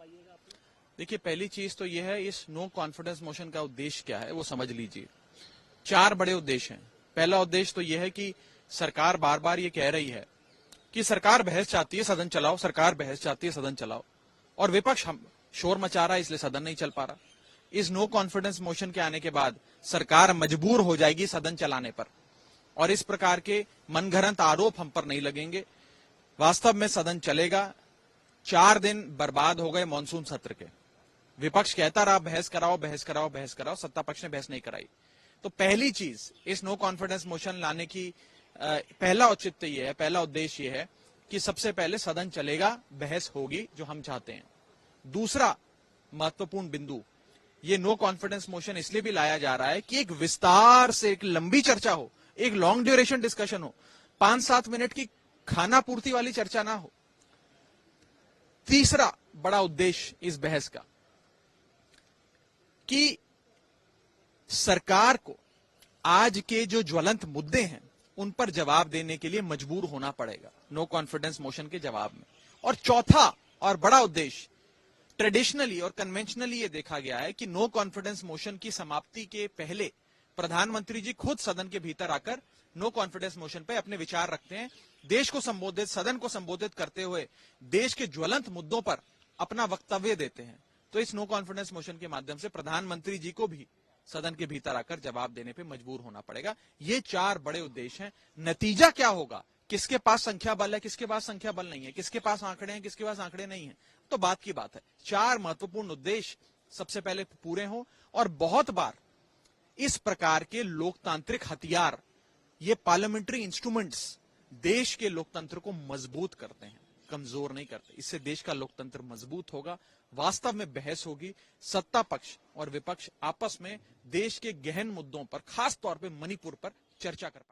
पाइएगा आप? देखिए, पहली चीज तो यह है, इस नो कॉन्फिडेंस मोशन का उद्देश्य क्या है वो समझ लीजिए। 4 बड़े उद्देश्य हैं। पहला उद्देश्य तो यह है कि सरकार बार बार ये कह रही है कि सरकार बहस चाहती है सदन चलाओ, सरकार बहस चाहती है सदन चलाओ, और विपक्ष शोर मचा रहा है, इसलिए सदन नहीं चल पा रहा। इस नो कॉन्फिडेंस मोशन के आने के बाद सरकार मजबूर हो जाएगी सदन चलाने पर, और इस प्रकार के मनगढ़ंत आरोप हम पर नहीं लगेंगे। वास्तव में सदन चलेगा। 4 दिन बर्बाद हो गए मानसून सत्र के। विपक्ष कहता रहा बहस कराओ, बहस कराओ, बहस कराओ, सत्ता पक्ष ने बहस नहीं कराई। तो पहली चीज इस नो कॉन्फिडेंस मोशन लाने की पहला औचित्य यह है, पहला उद्देश्य यह है कि सबसे पहले सदन चलेगा, बहस होगी, जो हम चाहते हैं। दूसरा महत्वपूर्ण बिंदु, ये नो कॉन्फिडेंस मोशन इसलिए भी लाया जा रहा है कि एक विस्तार से एक लंबी चर्चा हो, एक लॉन्ग ड्यूरेशन डिस्कशन हो, 5-7 मिनट की खाना पूर्ति वाली चर्चा ना हो। तीसरा बड़ा उद्देश्य इस बहस का कि सरकार को आज के जो ज्वलंत मुद्दे हैं उन पर जवाब देने के लिए मजबूर होना पड़ेगा नो कॉन्फिडेंस मोशन के जवाब में। और चौथा और बड़ा उद्देश्य, ट्रेडिशनली और कन्वेंशनली ये देखा गया है कि नो कॉन्फिडेंस मोशन की समाप्ति के पहले प्रधानमंत्री जी खुद सदन के भीतर आकर नो कॉन्फिडेंस मोशन पर अपने विचार रखते हैं, देश को संबोधित, सदन को संबोधित करते हुए देश के ज्वलंत मुद्दों पर अपना वक्तव्य देते हैं। तो इस नो कॉन्फिडेंस मोशन के माध्यम से प्रधानमंत्री जी को भी सदन के भीतर आकर जवाब देने पे मजबूर होना पड़ेगा। ये 4 बड़े उद्देश्य हैं। नतीजा क्या होगा, किसके पास संख्या बल है, किसके पास संख्या बल नहीं है, किसके पास आंकड़े हैं, किसके पास आंकड़े नहीं है, तो बात की बात है। 4 महत्वपूर्ण उद्देश्य सबसे पहले पूरे हों। और बहुत बार इस प्रकार के लोकतांत्रिक हथियार, ये पार्लियामेंट्री इंस्ट्रूमेंट्स देश के लोकतंत्र को मजबूत करते हैं, कमजोर नहीं करते। इससे देश का लोकतंत्र मजबूत होगा, वास्तव में बहस होगी, सत्ता पक्ष और विपक्ष आपस में देश के गहन मुद्दों पर, खास तौर पे मणिपुर पर चर्चा कर पाएंगे।